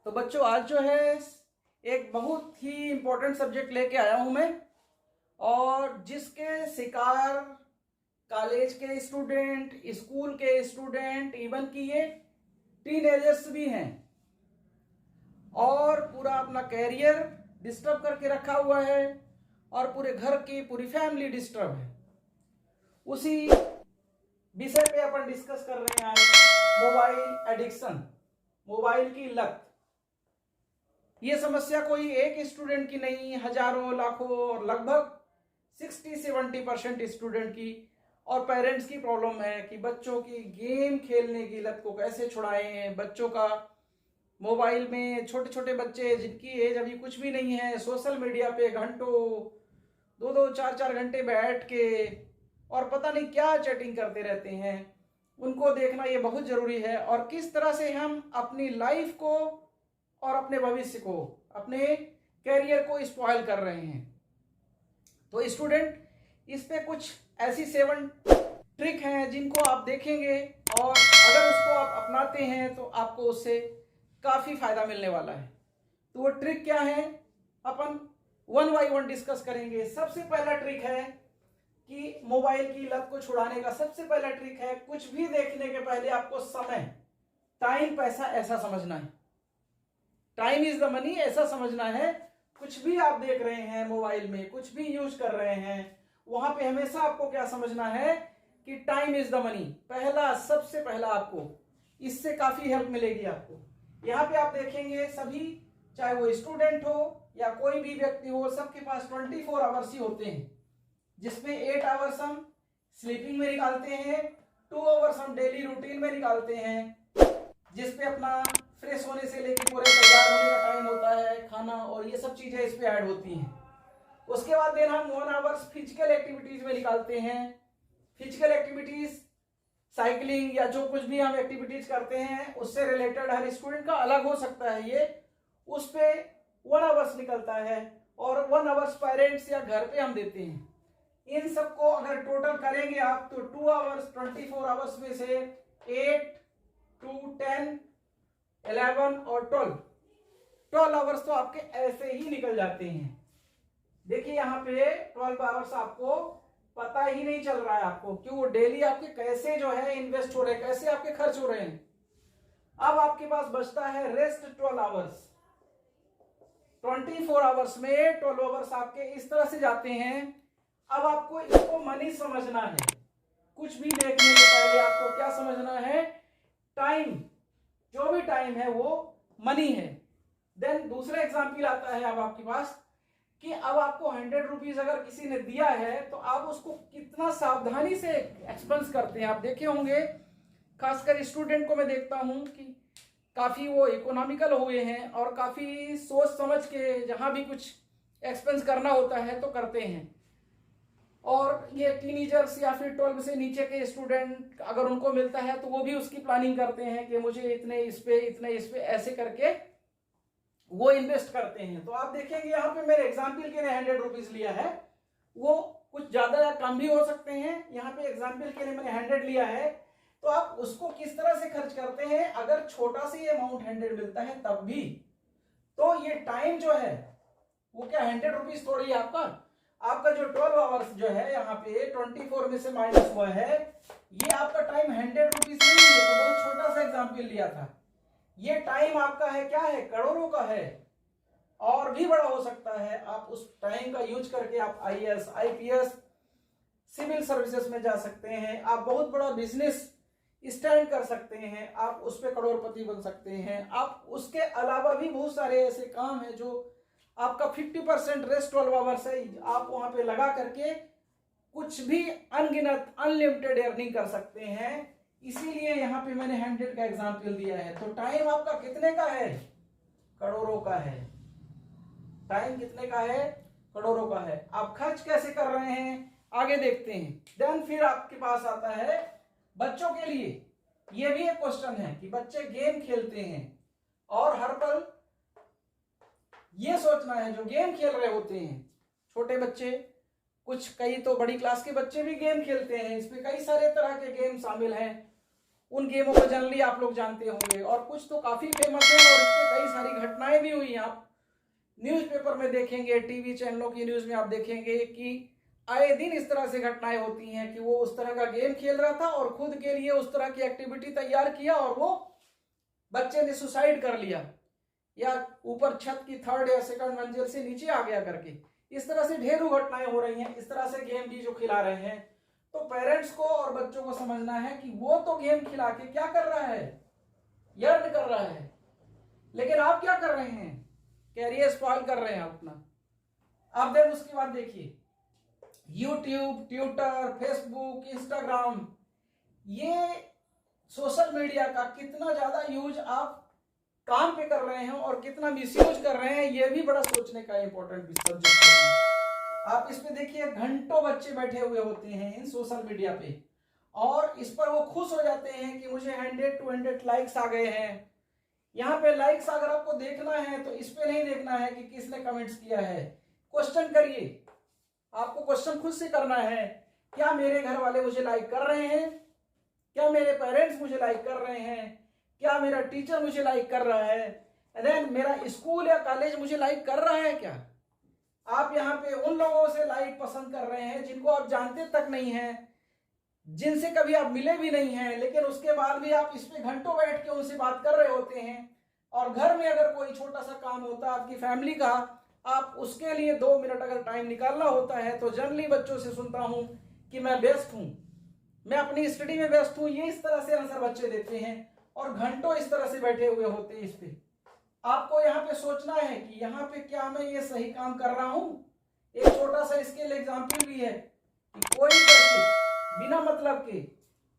तो बच्चों आज जो है एक बहुत ही इम्पोर्टेंट सब्जेक्ट लेके आया हूं मैं, और जिसके शिकार कॉलेज के स्टूडेंट, स्कूल के स्टूडेंट, इवन कि ये टीनेजर्स भी हैं, और पूरा अपना कैरियर डिस्टर्ब करके रखा हुआ है और पूरे घर की पूरी फैमिली डिस्टर्ब है। उसी विषय पे अपन डिस्कस कर रहे हैं आज, मोबाइल एडिक्शन, मोबाइल की लत। ये समस्या कोई एक स्टूडेंट की नहीं, हजारों लाखों और लगभग 60-70% स्टूडेंट की और पेरेंट्स की प्रॉब्लम है कि बच्चों की गेम खेलने की लत को कैसे छुड़ाएं। बच्चों का मोबाइल में, छोटे छोटे बच्चे जिनकी एज अभी कुछ भी नहीं है, सोशल मीडिया पे घंटों 2-2, 4-4 घंटे बैठ के और पता नहीं क्या चैटिंग करते रहते हैं, उनको देखना ये बहुत जरूरी है। और किस तरह से हम अपनी लाइफ को और अपने भविष्य को, अपने कैरियर को स्पॉइल कर रहे हैं। तो स्टूडेंट, इस पे कुछ ऐसी 7 ट्रिक हैं जिनको आप देखेंगे और अगर उसको आप अपनाते हैं तो आपको उससे काफी फायदा मिलने वाला है। तो वो ट्रिक क्या है, अपन 1 बाय 1 डिस्कस करेंगे। सबसे पहला ट्रिक है कि मोबाइल की लत को छुड़ाने का सबसे पहला ट्रिक है, कुछ भी देखने के पहले आपको समय, टाइम, पैसा ऐसा समझना है। टाइम इज द मनी ऐसा समझना है। कुछ भी आप देख रहे हैं मोबाइल में, कुछ भी यूज कर रहे हैं, वहां पे हमेशा आपको क्या समझना है कि टाइम इज द मनी। पहला, सबसे पहला आपको इससे काफी हेल्प मिलेगी आपको। यहाँ पे आप देखेंगे सभी, चाहे वो स्टूडेंट हो या कोई भी व्यक्ति हो, सबके पास 24 आवर्स ही होते हैं, जिसमें 8 आवर्स हम स्लीपिंग में निकालते हैं, 2 आवर्स हम डेली रूटीन में निकालते हैं, जिसपे अपना फ्रेश होने से लेकर पूरे तैयार होने का टाइम होता है, खाना और ये सब चीजें इस पे ऐड होती हैं। उसके बाद देन हम 1 आवर्स फिजिकल एक्टिविटीज में निकालते हैं। फिजिकल एक्टिविटीज, साइकिलिंग या जो कुछ भी हम एक्टिविटीज करते हैं उससे रिलेटेड, हर स्टूडेंट का अलग हो सकता है ये, उस पे 1 आवर्स निकलता है। और 1 आवर्स पेरेंट्स या घर पे हम देते हैं। इन सबको अगर टोटल करेंगे आप तो 2 आवर्स 24 आवर्स में से 8, 2, 10, 11 और 12 आवर्स तो आपके ऐसे ही निकल जाते हैं। देखिए यहाँ पे 12 आवर्स आपको पता ही नहीं चल रहा है आपको, क्यों डेली आपके कैसे जो है इन्वेस्ट हो रहे हैं, कैसे आपके खर्च हो रहे हैं। अब आपके पास बचता है रेस्ट 12 आवर्स। 24 आवर्स में 12 आवर्स आपके इस तरह से जाते हैं। अब आपको इसको मनी समझना है। कुछ भी देखने के पहले आपको क्या समझना है, टाइम, जो भी टाइम है वो मनी है। देन दूसरा एग्जाम्पल आता है अब आपके पास कि अब आपको 100 रुपीज अगर किसी ने दिया है तो आप उसको कितना सावधानी से एक्सपेंस करते हैं। आप देखे होंगे, खासकर स्टूडेंट को मैं देखता हूं कि काफी वो इकोनॉमिकल हुए हैं और काफी सोच समझ के जहां भी कुछ एक्सपेंस करना होता है तो करते हैं। और ये टीनेजर्स या फिर 12 से नीचे के स्टूडेंट अगर उनको मिलता है तो वो भी उसकी प्लानिंग करते हैं कि मुझे इतने इस पे ऐसे करके वो इन्वेस्ट करते हैं। तो आप देखेंगे यहाँ पे मेरे एग्जाम्पल के लिए 100 रुपीज लिया है, वो कुछ ज्यादा या कम भी हो सकते हैं। यहाँ पे एग्जाम्पल के लिए मैंने 100 लिया है, तो आप उसको किस तरह से खर्च करते हैं। अगर छोटा सा ये अमाउंट 100 मिलता है तब भी, तो ये टाइम जो है वो क्या 100 रुपीज थोड़ी आपका जो 12 आवर्स जो है यहाँ पे 24 में से माइनस हुआ है, ये आपका टाइम 100 रुपीज नहीं है। तो बहुत छोटा सा एग्जाम्पल लिया था। ये टाइम आपका है, क्या है, करोड़ों का है और भी बड़ा हो सकता है। आप उस टाइम का यूज करके आप IAS, IPS, सिविल सर्विसेज में जा सकते हैं, आप बहुत बड़ा बिजनेस स्टैंड कर सकते हैं, आप उस पर करोड़पति बन सकते हैं। आप उसके अलावा भी बहुत सारे ऐसे काम है जो आपका 50% रेस्ट 12 आवर्स है, आप वहां पे लगा करके कुछ भी अनगिनत अनलिमिटेड अर्निंग कर सकते हैं। इसीलिए यहाँ पे मैंने 100 का एग्जाम्पल दिया है। तो टाइम आपका कितने का है, करोड़ों का है। टाइम कितने का है, करोड़ों का है। आप खर्च कैसे कर रहे हैं आगे देखते हैं। देन फिर आपके पास आता है बच्चों के लिए। यह भी एक क्वेश्चन है कि बच्चे गेम खेलते हैं और हर पल ये सोचना है, जो गेम खेल रहे होते हैं छोटे बच्चे, कुछ कई तो बड़ी क्लास के बच्चे भी गेम खेलते हैं, इसमें कई सारे तरह के गेम शामिल हैं। उन गेमों को जनरली आप लोग जानते होंगे, और कुछ तो काफी फेमस है और इसमें कई सारी घटनाएं भी हुई। आप न्यूज़पेपर में देखेंगे, टीवी चैनलों की न्यूज में आप देखेंगे कि आए दिन इस तरह से घटनाएं होती हैं कि वो उस तरह का गेम खेल रहा था और खुद के लिए उस तरह की एक्टिविटी तैयार किया और वो बच्चे ने सुसाइड कर लिया, या ऊपर छत की 3rd या 2nd मंजिल से नीचे आ गया करके। इस तरह से ढेरों घटनाएं हो रही हैं। इस तरह से गेम भी जो खिला रहे हैं, तो पेरेंट्स को और बच्चों को समझना है कि वो तो गेम खिला के क्या कर रहा है, यर्न कर रहा है, लेकिन आप क्या कर रहे हैं, कैरियर स्पॉइल कर रहे हैं अपना। अब देन उसके बाद देखिए यूट्यूब, ट्विटर, फेसबुक, इंस्टाग्राम, ये सोशल मीडिया का कितना ज्यादा यूज आप काम पे कर रहे हैं और कितना मिसयूज कर रहे हैं, ये भी बड़ा सोचने का इंपॉर्टेंट सब्जेक्ट है। आप इस पे देखिए घंटों बच्चे बैठे हुए होते हैं इन सोशल मीडिया पे, और इस पर वो खुश हो जाते हैं कि मुझे 100-200 लाइक्स आ गए हैं। यहाँ पे लाइक्स अगर आपको देखना है तो इस पे नहीं देखना है कि किसने कमेंट्स किया है। क्वेश्चन करिए, आपको क्वेश्चन खुद से करना है, क्या मेरे घर वाले मुझे लाइक कर रहे हैं, क्या मेरे पेरेंट्स मुझे लाइक कर रहे हैं, क्या मेरा टीचर मुझे लाइक कर रहा है, देन मेरा स्कूल या कॉलेज मुझे लाइक कर रहा है क्या। आप यहाँ पे उन लोगों से लाइक पसंद कर रहे हैं जिनको आप जानते तक नहीं हैं, जिनसे कभी आप मिले भी नहीं हैं, लेकिन उसके बाद भी आप इस पे घंटों बैठ के उनसे बात कर रहे होते हैं। और घर में अगर कोई छोटा सा काम होता है आपकी फैमिली का, आप उसके लिए 2 मिनट अगर टाइम निकालना होता है, तो जनरली बच्चों से सुनता हूं कि मैं व्यस्त हूं, मैं अपनी स्टडी में व्यस्त हूं, ये इस तरह से आंसर बच्चे देते हैं और घंटों इस तरह से बैठे हुए होते हैं इस पे। आपको यहाँ पे सोचना है कि यहाँ पे क्या मैं ये सही काम कर रहा हूं। एक छोटा सा इसके लिए एग्जाम्पल भी है कि कोई बच्चे बिना मतलब के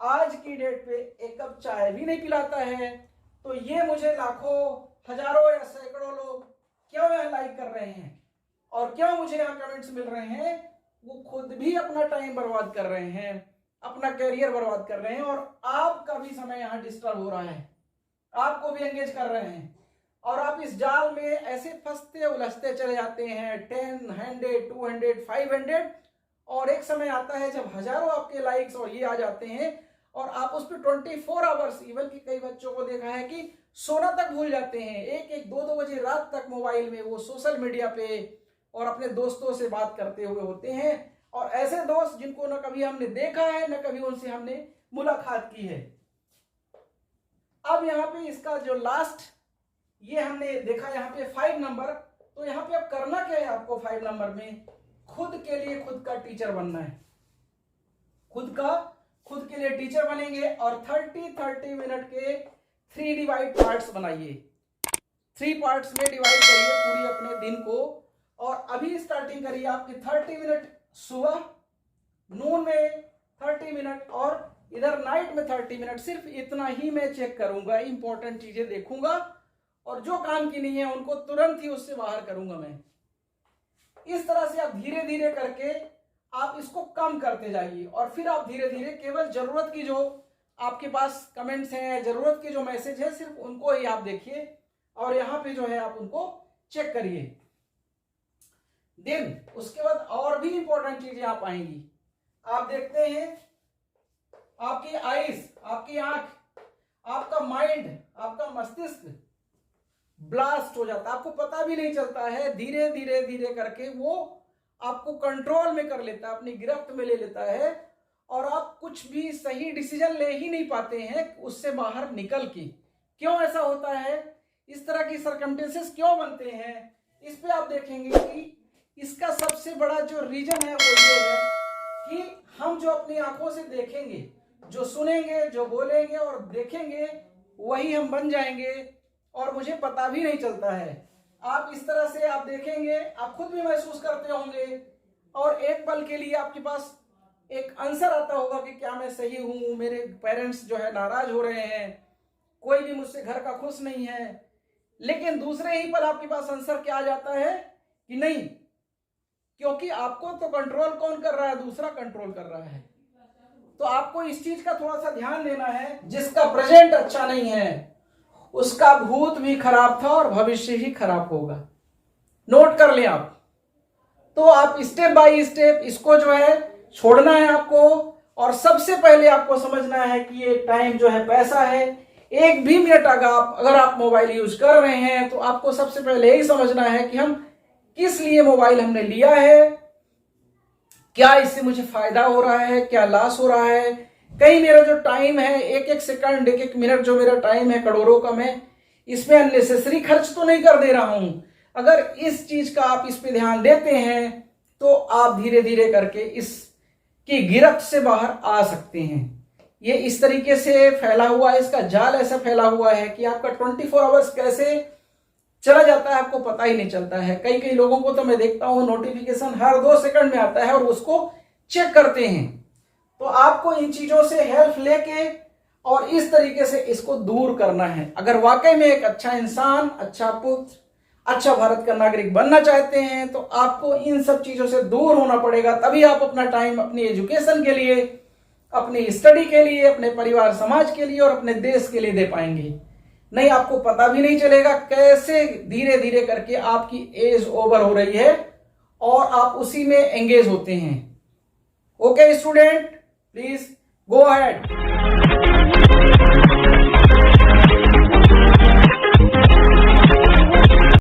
आज की डेट पे 1 कप चाय भी नहीं पिलाता है, तो ये मुझे लाखों, हजारों या सैकड़ों लोग क्यों यहाँ लाइक कर रहे हैं और क्यों मुझे यहाँ कमेंट्स मिल रहे हैं। वो खुद भी अपना टाइम बर्बाद कर रहे हैं, अपना कैरियर बर्बाद कर रहे हैं, और आपका भी समय यहाँ डिस्टर्ब हो रहा है, आपको भी एंगेज कर रहे हैं, और आप इस जाल में ऐसे फंसते उलझते चले जाते हैं 10, 100, 200, 500, और एक समय आता है जब हजारों आपके लाइक्स और ये आ जाते हैं और आप उस पर 24 आवर्स, इवन कि कई बच्चों को देखा है कि सोना तक भूल जाते हैं, 1-1, 2-2 बजे रात तक मोबाइल में वो सोशल मीडिया पे और अपने दोस्तों से बात करते हुए होते हैं। और ऐसे दोस्त जिनको न कभी हमने देखा है न कभी उनसे हमने मुलाकात की है। अब यहाँ पे इसका जो लास्ट ये हमने देखा यहाँ पे 5 नंबर, तो यहाँ पे अब करना क्या है आपको 5 नंबर में, खुद के लिए खुद का टीचर बनना है। खुद के लिए टीचर बनेंगे और 30 मिनट के 3 डिवाइड पार्ट्स बनाइए, 3 पार्ट्स में डिवाइड करिए पूरी अपने दिन को। और अभी स्टार्टिंग करिए आपकी 30 मिनट सुबह, नून में 30 मिनट और इधर नाइट में 30 मिनट। सिर्फ इतना ही मैं चेक करूंगा, इंपॉर्टेंट चीजें देखूंगा और जो काम की नहीं है उनको तुरंत ही उससे बाहर करूंगा मैं। इस तरह से आप धीरे धीरे करके आप इसको कम करते जाइए और फिर आप धीरे धीरे केवल जरूरत की जो आपके पास कमेंट्स हैं, जरूरत के जो मैसेज है, सिर्फ उनको ही आप देखिए और यहाँ पे जो है आप उनको चेक करिए। देन उसके बाद और भी इंपॉर्टेंट चीजें आप आएंगी। आप देखते हैं आपकी आईज, आपकी आंख, आपका माइंड, आपका मस्तिष्क ब्लास्ट हो जाता है, आपको पता भी नहीं चलता है। धीरे धीरे धीरे करके वो आपको कंट्रोल में कर लेता है, अपनी गिरफ्त में ले लेता है और आप कुछ भी सही डिसीजन ले ही नहीं पाते हैं उससे बाहर निकल के। क्यों ऐसा होता है, इस तरह की सर्कमस्टेंसेस क्यों बनते हैं, इस पे आप देखेंगे कि इसका सबसे बड़ा जो रीजन है वो ये है कि हम जो अपनी आंखों से देखेंगे, जो सुनेंगे, जो बोलेंगे और देखेंगे, वही हम बन जाएंगे और मुझे पता भी नहीं चलता है। आप इस तरह से आप देखेंगे, आप खुद भी महसूस करते होंगे और एक पल के लिए आपके पास एक आंसर आता होगा कि क्या मैं सही हूं, मेरे पेरेंट्स जो है नाराज हो रहे हैं, कोई भी मुझसे घर का खुश नहीं है। लेकिन दूसरे ही पल आपके पास आंसर क्या आ जाता है कि नहीं, क्योंकि आपको तो कंट्रोल कौन कर रहा है, दूसरा कंट्रोल कर रहा है। तो आपको इस चीज का थोड़ा सा ध्यान देना है, जिसका प्रेजेंट अच्छा नहीं है उसका भूत भी खराब था और भविष्य ही खराब होगा। नोट कर लें आप। तो आप स्टेप बाय स्टेप इसको जो है छोड़ना है आपको और सबसे पहले आपको समझना है कि ये टाइम जो है पैसा है। एक भी मिनट अगर आप मोबाइल यूज कर रहे हैं तो आपको सबसे पहले यही समझना है कि हम किस लिए मोबाइल हमने लिया है, क्या इससे मुझे फायदा हो रहा है, क्या लॉस हो रहा है। कहीं मेरा जो टाइम है, एक एक सेकंड, एक एक मिनट जो मेरा टाइम है करोड़ों का, मैं इसमें अननेसेसरी खर्च तो नहीं कर दे रहा हूं। अगर इस चीज का आप इस पे ध्यान देते हैं तो आप धीरे धीरे करके इसकी गिरफ्त से बाहर आ सकते हैं। ये इस तरीके से फैला हुआ है, इसका जाल ऐसा फैला हुआ है कि आपका 24 आवर्स कैसे चला जाता है आपको पता ही नहीं चलता है। कई कई लोगों को तो मैं देखता हूं नोटिफिकेशन हर 2 सेकंड में आता है और उसको चेक करते हैं। तो आपको इन चीजों से हेल्प लेके और इस तरीके से इसको दूर करना है। अगर वाकई में एक अच्छा इंसान, अच्छा पुत्र, अच्छा भारत का नागरिक बनना चाहते हैं तो आपको इन सब चीजों से दूर होना पड़ेगा। तभी आप अपना टाइम अपनी एजुकेशन के लिए, अपनी स्टडी के लिए, अपने परिवार समाज के लिए और अपने देश के लिए दे पाएंगे। नहीं, आपको पता भी नहीं चलेगा कैसे धीरे धीरे करके आपकी एज ओवर हो रही है और आप उसी में एंगेज होते हैं। Okay student, please go ahead.